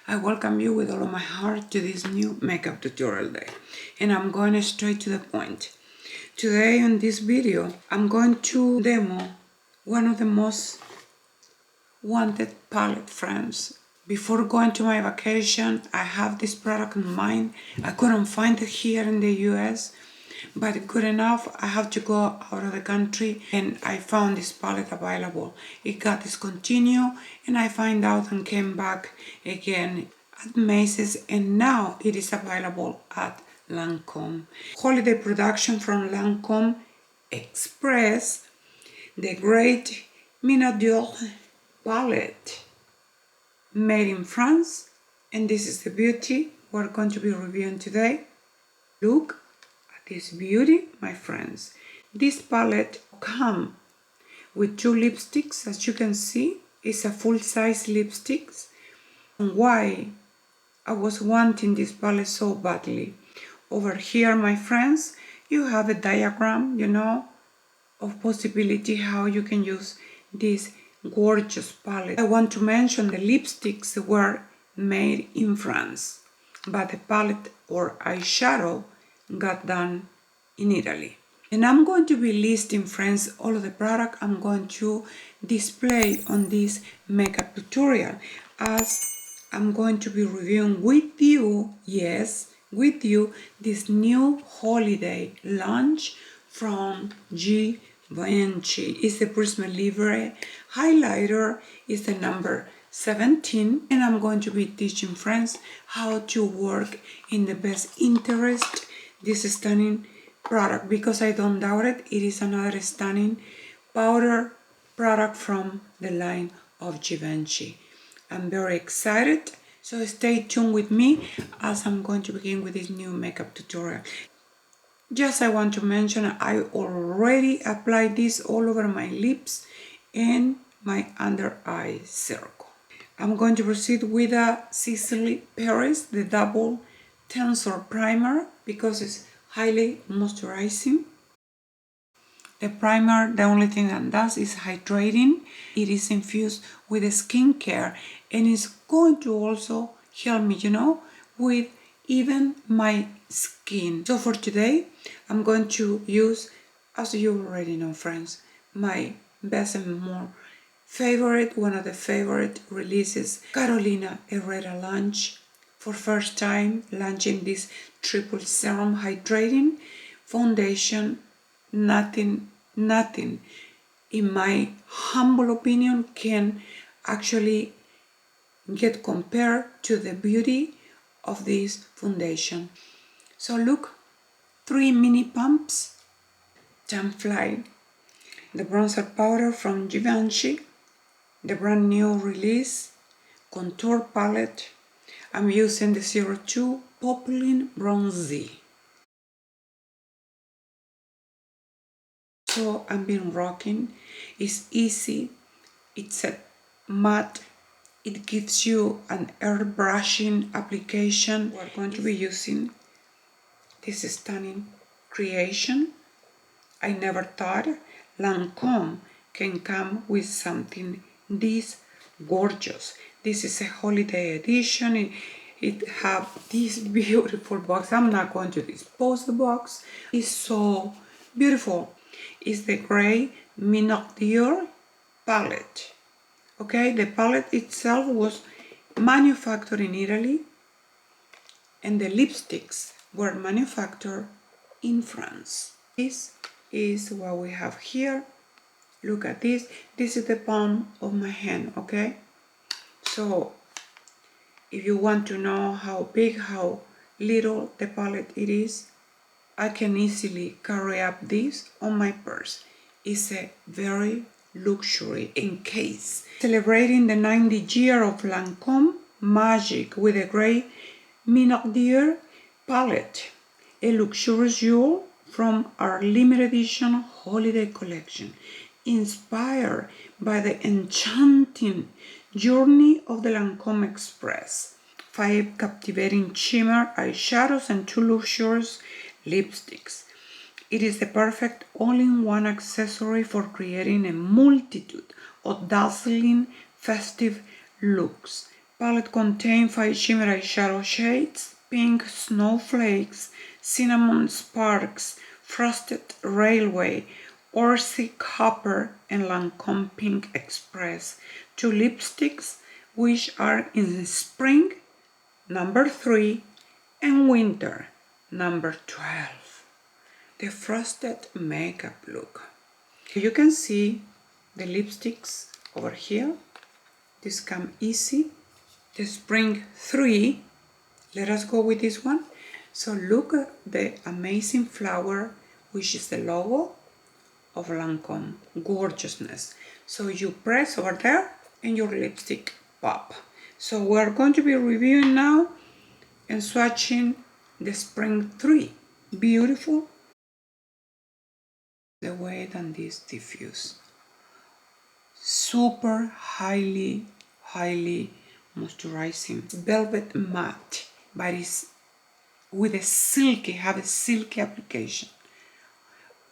I welcome you with all of my heart to this new makeup tutorial day, and I'm going straight to the point. Today in this video I'm going to demo one of the most wanted palette frames. Before going to my vacation, I have this product in mind. I couldn't find it here in the US, but good enough, I have to go out of the country and I found this palette available. It got discontinued and I find out and came back again at Macy's, and now it is available at Lancome. Holiday production from Lancome Express, the Great Minaudiere palette, made in France, and this is the beauty we're going to be reviewing today. Look at this beauty, my friends. This palette comes with two lipsticks. As you can see, it's a full-size lipsticks. And why I was wanting this palette so badly. Over here, my friends, you have a diagram, of possibility how you can use this gorgeous palette. I want to mention the lipsticks were made in France, but the palette or eyeshadow got done in Italy. And I'm going to be listing, friends, all of the product I'm going to display on this makeup tutorial, as I'm going to be reviewing with you, yes, with you, this new holiday launch from Givenchy. It's the PRISME LIBRE highlighter, is the number 17, and I'm going to be teaching friends how to work in the best interest this stunning product, because I don't doubt it, it is another stunning powder product from the line of Givenchy. I'm very excited, so stay tuned with me as I'm going to begin with this new makeup tutorial. Just I want to mention, I already applied this all over my lips and my under eye circle. I'm going to proceed with a SISLEY Paris, the double tensor primer, because it's highly moisturizing. The primer, the only thing that does is hydrating. It is infused with skincare and it's going to also help me, with even my skin. So for today, I'm going to use, as you already know, friends, my best and more favorite, one of the favorite releases, Carolina Herrera launch. For first time launching this triple serum hydrating foundation. Nothing in my humble opinion can actually get compared to the beauty of this foundation. So look, 3 mini pumps, Fly, the bronzer powder from Givenchy, the brand new release contour palette. I'm using the 02 Popeline Bronzee. So I've been rocking. It's easy, it's a matte, it gives you an airbrushing application. We're going to be using this stunning creation. I never thought Lancome can come with something this gorgeous. This is a holiday edition. It have this beautiful box. I'm not going to dispose the box. It's so beautiful. It's the Great Minaudiere palette. Okay, the palette itself was manufactured in Italy and the lipsticks were manufactured in France. This is what we have here. Look at this. This is the palm of my hand, okay? So if you want to know how big, how little the palette it is, I can easily carry up this on my purse. It's a very luxury in case. Celebrating the 90th year of Lancome Magic with a Great Minaudiere palette, a luxurious jewel from our limited edition holiday collection, inspired by the enchanting journey of the Lancome Express. 5 captivating shimmer eyeshadows and 2 luxurious lipsticks. It is the perfect all-in-one accessory for creating a multitude of dazzling festive looks. Palette contains 5 shimmer eyeshadow shades: Pink Snowflakes, Cinnamon Sparks, Frosted Railway, Orsi Copper, and Lancome Pink Express. 2 lipsticks, which are in Spring, number 3, and Winter, number 12. The frosted makeup look. You can see the lipsticks over here. This come easy. The Spring 3. Let us go with this one. So look at the amazing flower, which is the logo of Lancome. Gorgeousness. So you press over there and your lipstick pop. So we're going to be reviewing now and swatching the Spring 3. Beautiful. The way that this diffuse. Super highly moisturizing. Velvet matte, but it's with a silky, have a silky application.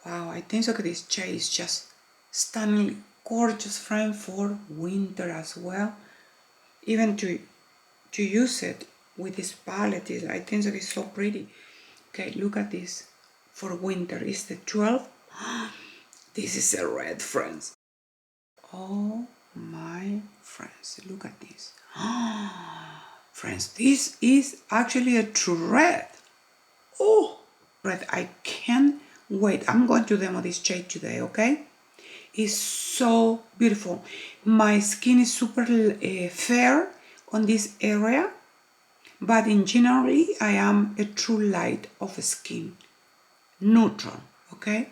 Wow, I think so. This shade is just stunningly gorgeous, friend, for winter as well. Even to use it with this palette, I think so. It's so pretty. Okay, look at this. For winter, it's the 12. This is a red, friends. Oh my friends, look at this. Friends, this is actually a true red. Oh, red, I can't wait. I'm going to demo this shade today, okay? It's so beautiful. My skin is super fair on this area, but in generally, I am a true light of skin. Neutral, okay?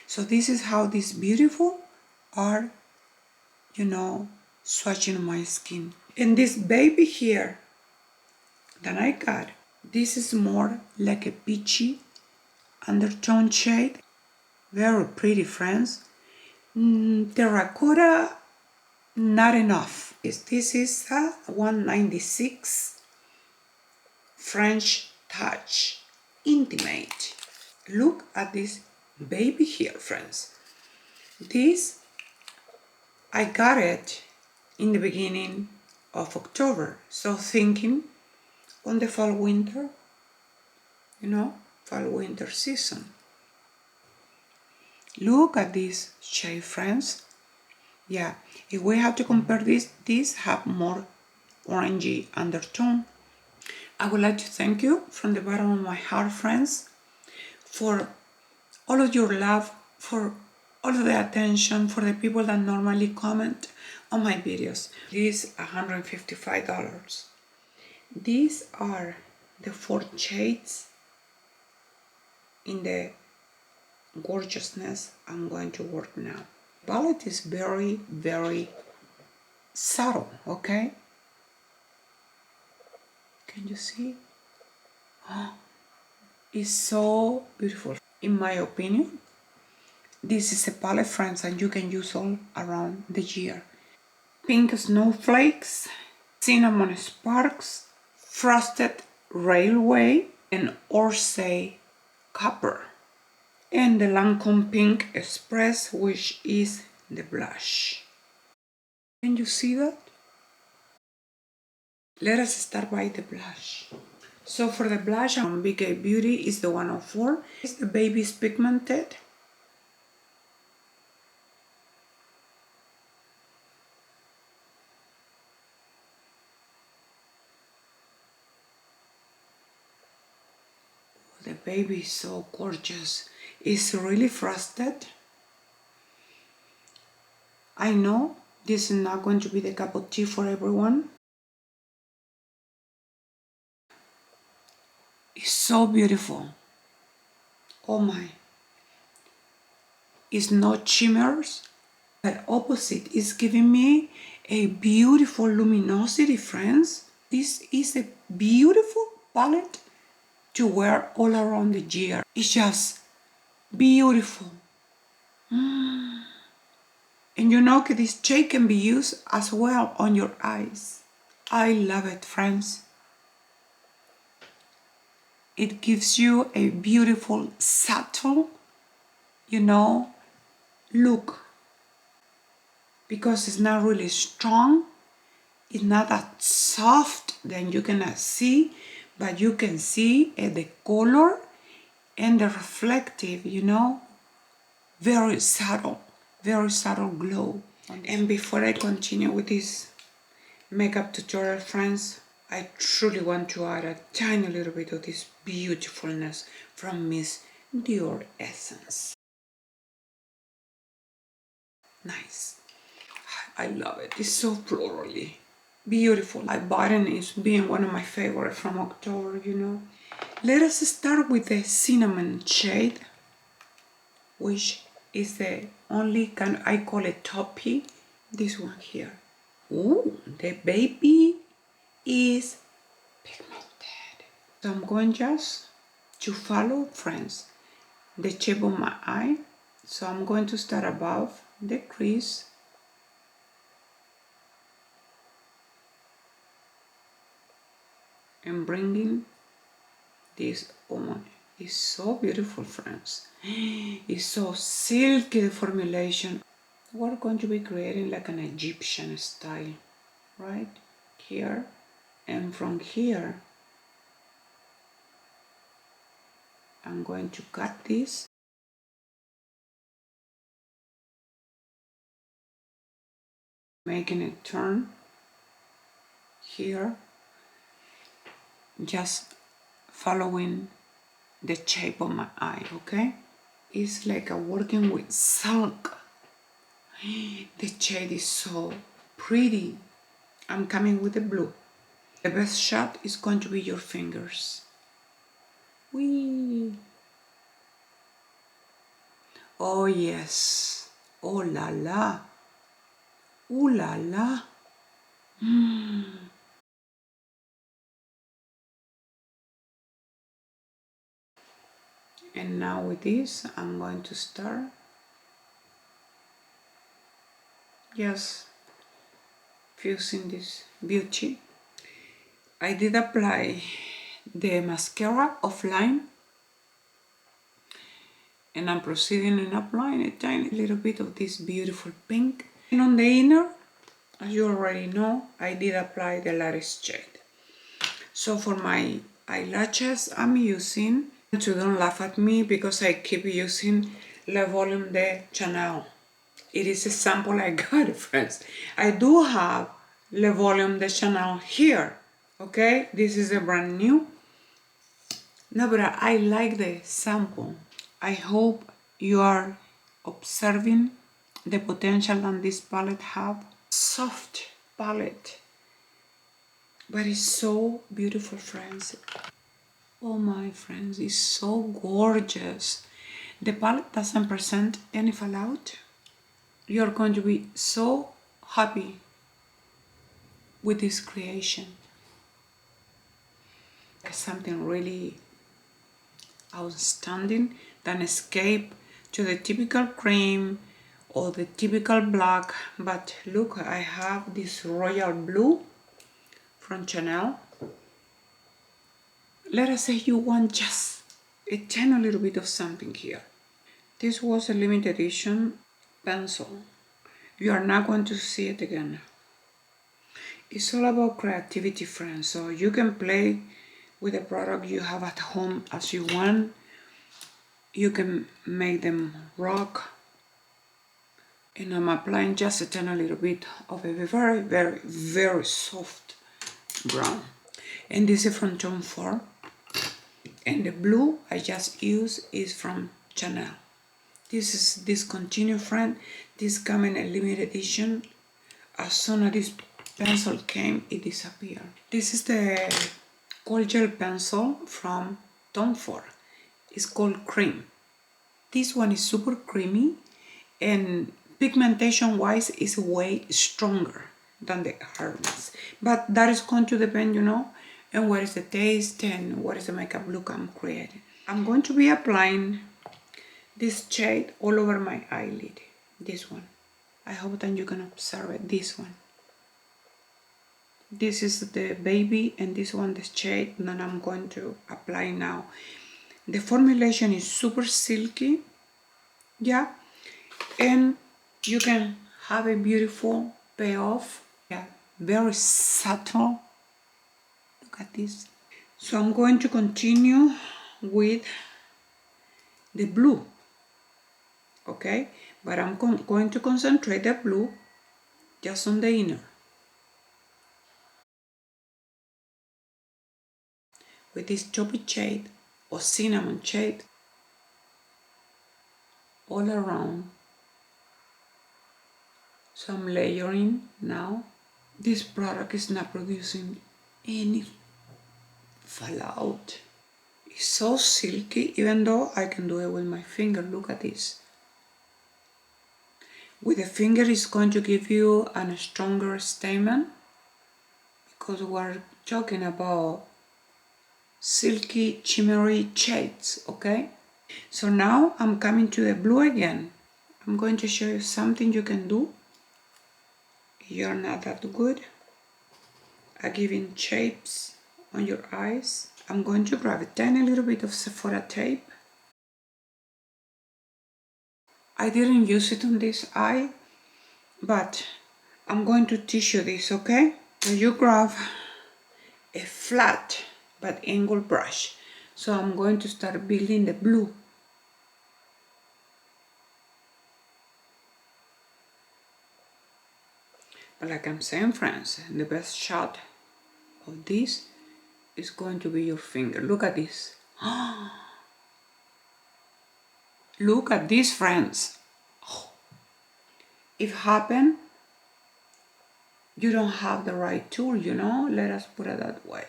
So this is how these beautiful are, you know, swatching my skin. And this baby here that I got, this is more like a peachy undertone shade. Very pretty, friends. Terracotta, not enough. This is a 196 French Touch Intimate. Look at this baby here, friends. This, I got it in the beginning of October. So thinking on the fall winter, you know, fall winter season. Look at this shade, friends. Yeah, if we have to compare these have more orangey undertone. I would like to thank you from the bottom of my heart, friends, for all of your love, for all of the attention, for the people that normally comment on my videos. This is $155. These are the 4 shades in the gorgeousness I'm going to work now. The palette is very subtle, okay? Can you see? Oh, it's so beautiful. In my opinion, this is a palette, friends, and you can use all around the year. Pink Snowflakes, Cinnamon Sparks, Frosted Railway, and Orsi Copper. And the Lancome Pink Express, which is the blush. Can you see that? Let us start by the blush. So for the blush, BK Beauty is the 104. It's the Baby's Pigmented. The baby is so gorgeous. It's really frosted. I know this is not going to be the cup of tea for everyone. It's so beautiful. Oh my. It's not shimmers, but opposite is giving me a beautiful luminosity, friends. This is a beautiful palette to wear all around the year. It's just beautiful. And you know that this shade can be used as well on your eyes. I love it, friends. It gives you a beautiful, subtle, you know, look. Because it's not really strong, it's not that soft than you cannot see, but you can see the color and the reflective, you know, very subtle glow. And before I continue with this makeup tutorial, friends, I truly want to add a tiny little bit of this beautifulness from Miss Dior Essence. Nice. I love it. It's so florally. Beautiful. I bought it, it's being one of my favorites from October, you know. Let us start with the cinnamon shade, which is the only kind, I call it toppy, this one here. Ooh, the baby is pigmented. So I'm going just to follow, friends, the shape of my eye. So I'm going to start above the crease. And bringing this on. It's so beautiful, friends. It's so silky, the formulation. We're going to be creating like an Egyptian style, right? Here, and from here, I'm going to cut this. Making it turn here, just following the shape of my eye, okay? It's like working with silk. The shade is so pretty. I'm coming with the blue. The best shot is going to be your fingers. Whee! Oh yes. Oh la la. Ooh la la. And now with this, I'm going to start just fusing this beauty. I did apply the mascara offline, and I'm proceeding in applying a tiny little bit of this beautiful pink. And on the inner, as you already know, I did apply the lightest shade. So for my eyelashes, I'm using, so don't laugh at me because I keep using Le Volume de Chanel. It is a sample I got, friends. I do have Le Volume de Chanel here, okay? This is a brand new. No, but I like the sample. I hope you are observing the potential that this palette have. Soft palette, but it's so beautiful, friends. Oh my friends, it's so gorgeous. The palette doesn't present any fallout. You're going to be so happy with this creation. Something really outstanding than escape to the typical cream or the typical black. But look, I have this royal blue from Chanel. Let us say you want just a tiny little bit of something here. This was a limited edition pencil. You are not going to see it again. It's all about creativity, friends. So you can play with the product you have at home as you want. You can make them rock. And I'm applying just a tiny little bit of a very, very, very soft brown. And this is from Tom Ford. And the blue I just used is from Chanel. This is discontinued, friend. This came in a limited edition. As soon as this pencil came, it disappeared. This is the Cold Gel pencil from Tom Ford. It's called Cream. This one is super creamy, and pigmentation wise is way stronger than the Hermes. But that is going to depend, you know, and what is the taste and what is the makeup look I'm creating. I'm going to be applying this shade all over my eyelid. This one. I hope that you can observe it. This one. This is the baby, and this one the shade that I'm going to apply now. The formulation is super silky, yeah, and you can have a beautiful payoff, yeah, very subtle, this. So I'm going to continue with the blue, okay? But I'm going to concentrate the blue just on the inner. With this choppy shade or cinnamon shade all around. So I'm layering now. This product is not producing any fallout. It's so silky, even though I can do it with my finger. Look at this. With the finger, it's going to give you a stronger statement because we're talking about silky, shimmery shades, okay? So now I'm coming to the blue again. I'm going to show you something you can do. You're not that good at giving shapes on your eyes. I'm going to grab a tiny little bit of Sephora tape. I didn't use it on this eye, but I'm going to teach you this, okay? So you grab a flat but angled brush. So I'm going to start building the blue. But like I'm saying, friends, the best shot of this is going to be your finger. Look at this. Look at this, friends. If happen, you don't have the right tool, you know, let us put it that way.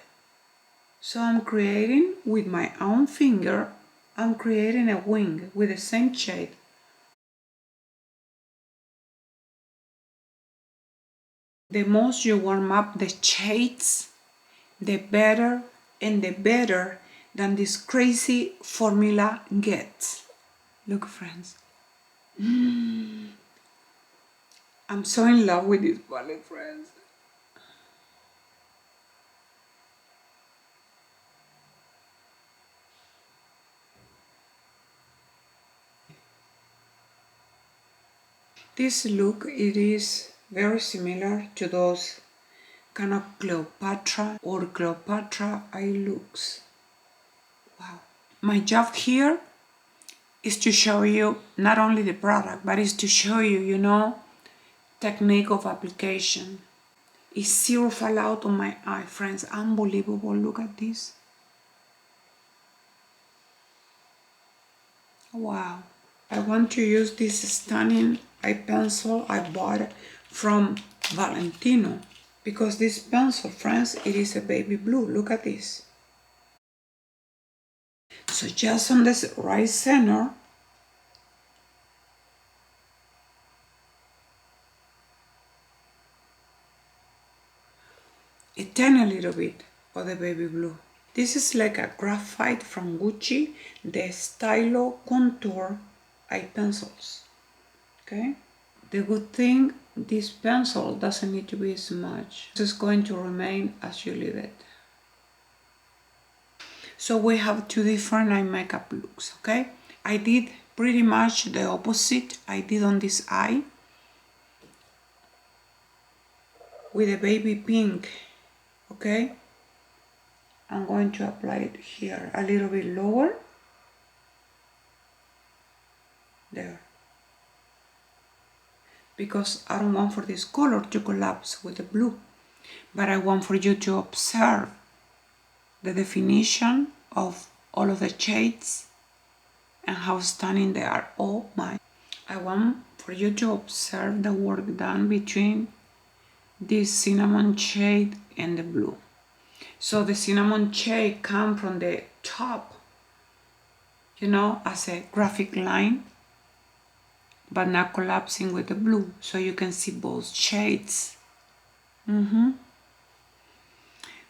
So I'm creating with my own finger, I'm creating a wing with the same shade. The most you warm up the shades, the better and the better than this crazy formula gets. Look, friends. I'm so in love with this palette, friends. This look, it is very similar to those kind of Cleopatra or Cleopatra eye looks. Wow. My job here is to show you not only the product, but is to show you, you know, technique of application. It's zero fallout on my eye, friends. Unbelievable. Look at this. Wow. I want to use this stunning eye pencil I bought from Valentino. Because this pencil, friends, it is a baby blue. Look at this. So just on this right center, a tiny little bit of the baby blue. This is like a graphite from Gucci, the Stylo Contour eye pencils. Okay? The good thing, this pencil doesn't need to be smudged. It's going to remain as you leave it. So we have two different eye makeup looks, okay? I did pretty much the opposite I did on this eye with a baby pink, okay? I'm going to apply it here a little bit lower. There. Because I don't want for this color to collapse with the blue, but I want for you to observe the definition of all of the shades and how stunning they are. Oh my. I want for you to observe the work done between this cinnamon shade and the blue. So the cinnamon shade comes from the top, you know, as a graphic line, but not collapsing with the blue, so you can see both shades.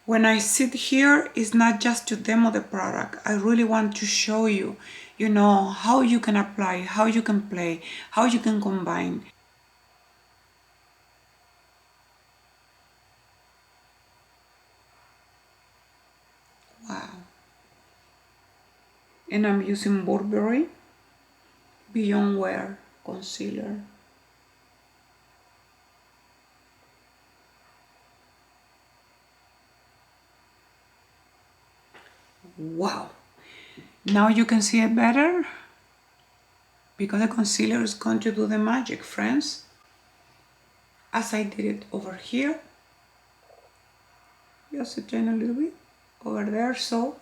When I sit here, it's not just to demo the product. I really want to show you, you know, how you can apply, how you can play, how you can combine. Wow. And I'm using Burberry Beyond Wear concealer. Wow! Now you can see it better because the concealer is going to do the magic, friends. As I did it over here, just a tiny little bit over there, so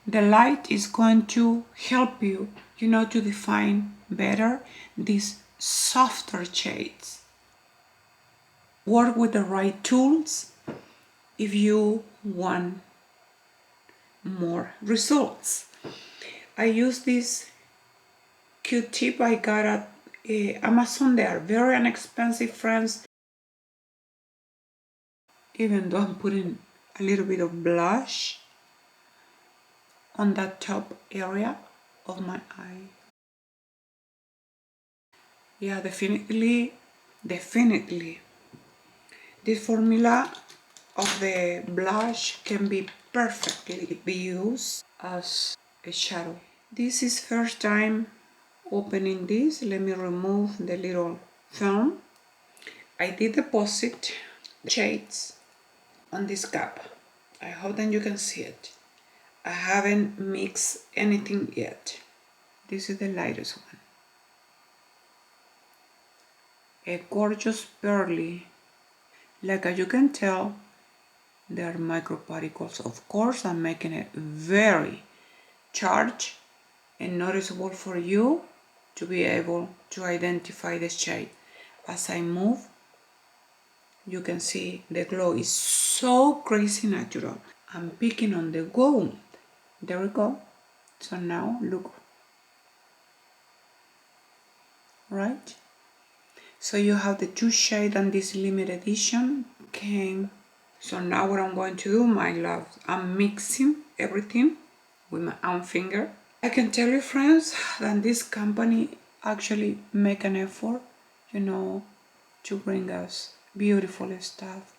the light is going to help you, to define better these softer shades. Work with the right tools if you want more results. I use this Q-tip I got at Amazon. They are very inexpensive, friends. Even though I'm putting a little bit of blush on that top area of my eye. Yeah, definitely. This formula of the blush can be perfectly be used as a shadow. This is first time opening this. Let me remove the little film. I did deposit the shades on this cup. I hope that you can see it. I haven't mixed anything yet. This is the lightest one. A gorgeous pearly. Like as you can tell, there are microparticles. Of course, I'm making it very charged and noticeable for you to be able to identify the shade. As I move, you can see the glow is so crazy natural. I'm picking on the gold. There we go. So now look. Right? So you have the two shades and this limited edition came. So now what I'm going to do, my love, I'm mixing everything with my own finger. I can tell you, friends, that this company actually make an effort, to bring us beautiful stuff.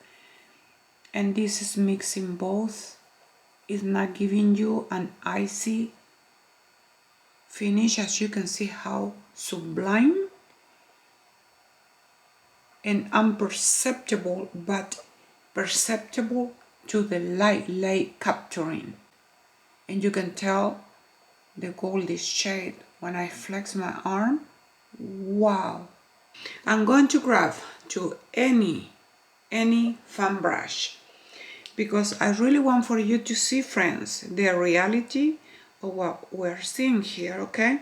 And this is mixing both. It's not giving you an icy finish, as you can see how sublime and imperceptible, but perceptible to the light capturing. And you can tell the goldish shade when I flex my arm. Wow! I'm going to grab to any fan brush because I really want for you to see, friends, the reality of what we're seeing here, okay?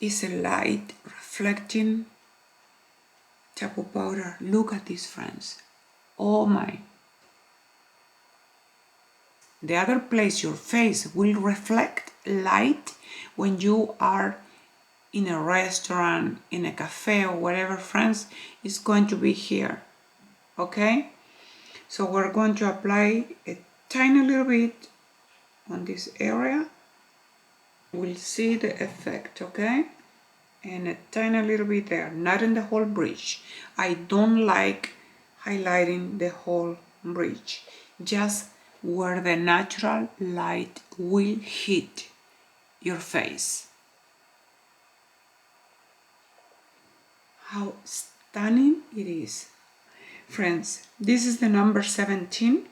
It's a light reflecting chapo powder. Look at this, friends. Oh my. The other place your face will reflect light when you are in a restaurant, in a cafe or whatever, friends, is going to be here. Okay? So we're going to apply a tiny little bit on this area. We'll see the effect, okay? And a tiny little bit there, not in the whole bridge. I don't like highlighting the whole bridge, just where the natural light will hit your face. How stunning it is. Friends, this is the number 17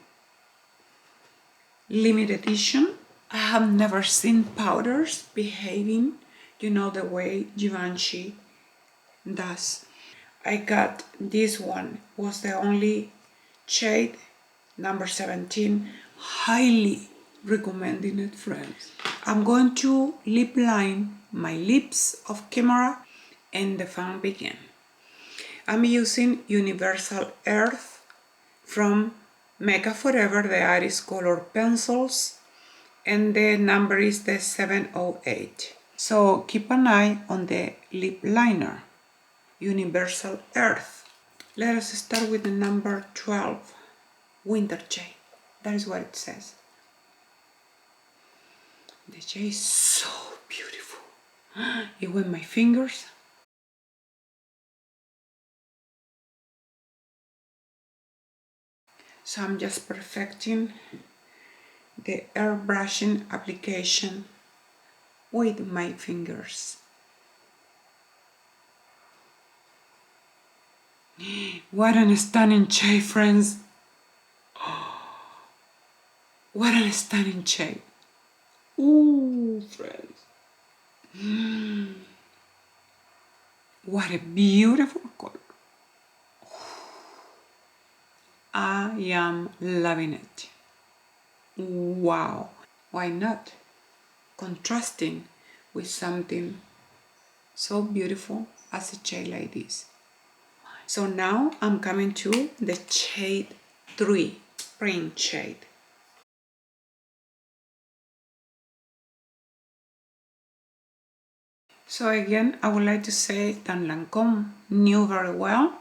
limited edition. I have never seen powders behaving, the way Givenchy does. I got this one, was the only shade, number 17, highly recommending it, friends. I'm going to lip line my lips off camera and the fun begin. I'm using Universal Earth from Makeup Forever, the Iris Color Pencils, and the number is the 708. So keep an eye on the lip liner, Universal Earth. Let us start with the number 12, Winter Shade. That is what it says. The shade is so beautiful. It went my fingers. So I'm just perfecting the airbrushing application with my fingers. What an stunning shade, friends. What a stunning shade. Ooh, friends. What a beautiful color. I am loving it. Wow. Why not? Contrasting with something so beautiful as a shade like this. So now I'm coming to the shade 3, Spring shade. So again, I would like to say that Lancome knew very well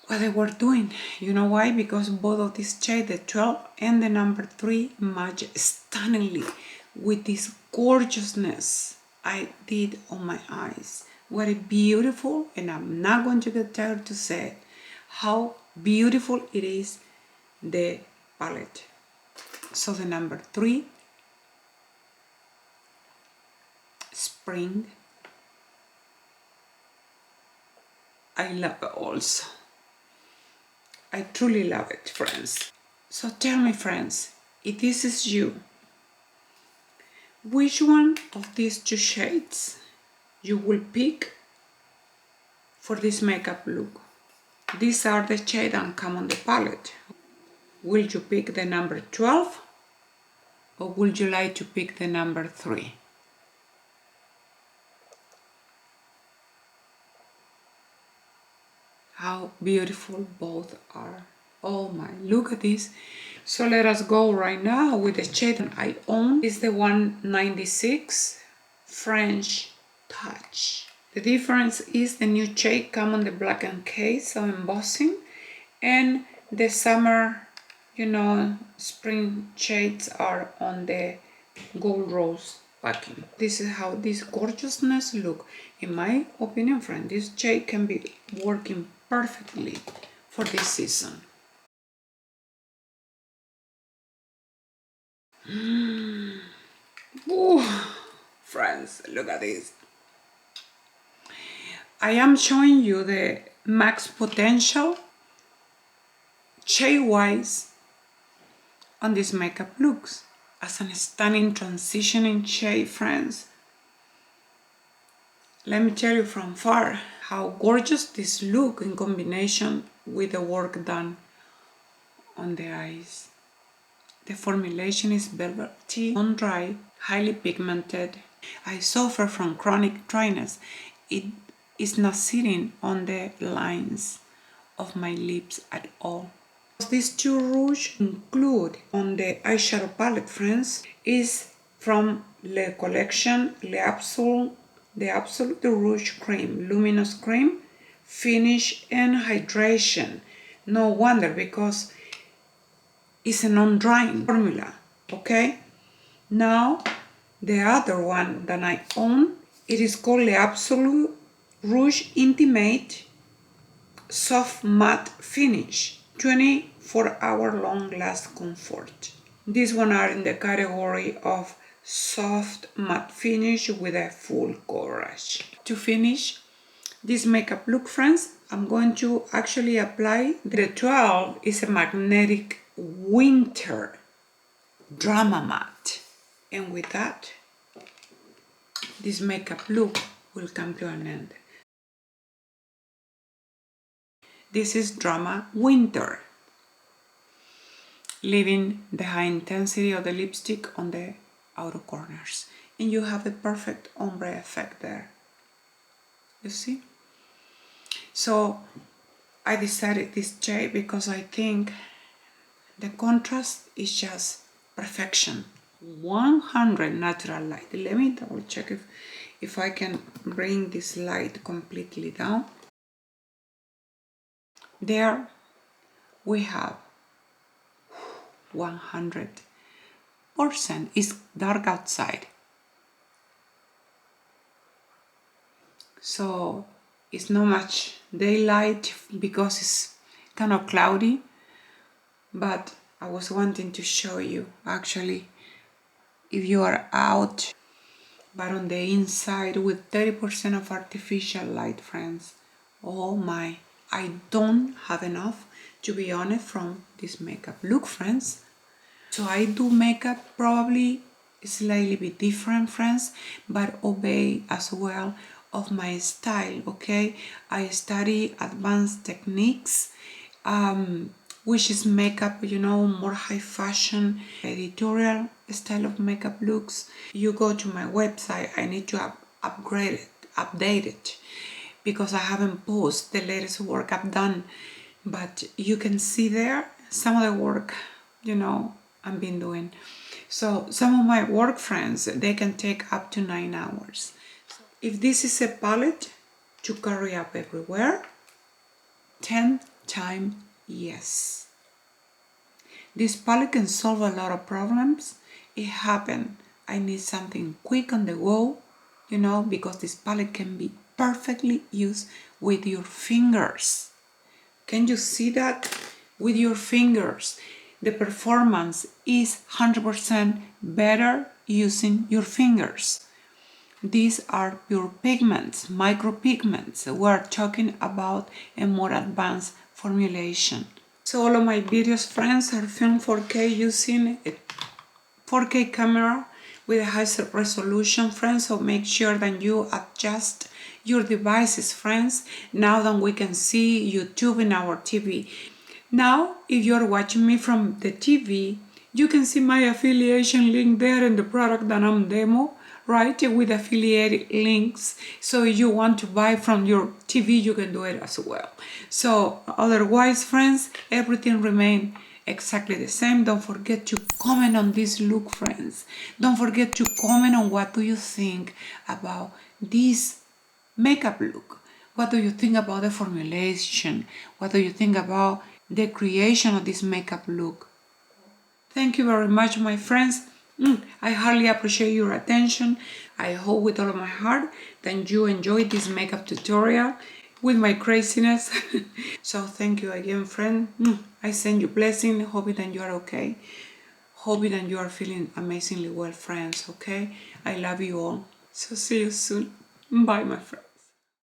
what they were doing. You know why? Because both of these shades, the 12 and the number 3, match stunningly with this gorgeousness I did on my eyes. What a beautiful, and I'm not going to get tired to say how beautiful it is, the palette. So the number 3, Spring, I love it also. I truly love it, friends. So tell me, friends, if this is you, which one of these 2 shades you will pick for this makeup look? These are the shades that come on the palette. Will you pick the number 12 or would you like to pick the number 3? How beautiful both are. Oh my, look at this. So let us go right now with the shade I own. It's the 196 French Touch. The difference is the new shade come on the blackened case of embossing, and the summer, spring shades are on the gold rose packing. This is how this gorgeousness look. In my opinion, friend, this shade can be working perfectly for this season. Ooh, friends, look at this. I am showing you the max potential shade-wise on this makeup looks as a stunning transitioning shade, friends. Let me tell you from far how gorgeous this look in combination with the work done on the eyes. The formulation is velvety, non-dry, highly pigmented. I suffer from chronic dryness. It is not sitting on the lines of my lips at all. These 2 rouge include on the eyeshadow palette, friends, is from the collection the Absolute Rouge Cream, Luminous Cream, Finish and Hydration. No wonder, because it's a non-drying formula, okay? Now, the other one that I own, it is called the Absolute Rouge Intimate Soft Matte Finish, 24-hour long last comfort. These one are in the category of soft matte finish with a full coverage. To finish this makeup look, friends, I'm going to actually apply the 12 is a magnetic winter drama matte, and with that this makeup look will come to an end. This is drama winter, leaving the high intensity of the lipstick on the outer corners, and you have the perfect ombre effect there. You see? So I decided this shade because I think the contrast is just perfection. 100 natural light. Let me double check if I can bring this light completely down. There we have 100%. It's dark outside, so it's not much daylight because it's kind of cloudy, but I was wanting to show you actually if you are out but on the inside with 30% of artificial light, friends. Oh my, I don't have enough, to be honest, from this makeup look, friends. So I do makeup probably slightly bit different, friends, but obey as well of my style, okay? I study advanced techniques, which is makeup, you know, more high fashion, editorial style of makeup looks. You go to my website, I need to update it, because I haven't posted the latest work I've done, but you can see there some of the work, you know, I've been doing. So some of my work, friends, they can take up to 9 hours. If this is a palette to carry up everywhere, 10 times yes. This palette can solve a lot of problems. It happened, I need something quick on the go, you know, because this palette can be perfectly used with your fingers. Can you see that? With your fingers. The performance is 100% better using your fingers. These are pure pigments, micropigments. We're talking about a more advanced formulation. So all of my videos, friends, are filmed 4K using a 4K camera with a high resolution, friends. So make sure that you adjust your devices, friends, now that we can see YouTube in our TV. Now, if you're watching me from the TV, you can see my affiliation link there in the product that I'm demo, right, with affiliate links. So if you want to buy from your TV, you can do it as well. So otherwise, friends, everything remains exactly the same. Don't forget to comment on this look, friends. Don't forget to comment on what do you think about this makeup look. What do you think about the formulation? What do you think about the creation of this makeup look? Thank you very much, my friends. I highly appreciate your attention. I hope with all of my heart that you enjoyed this makeup tutorial with my craziness. So thank you again, friend. I send you blessing, hoping that you are okay. Hoping that you are feeling amazingly well, friends, okay? I love you all. So see you soon. Bye, my friend.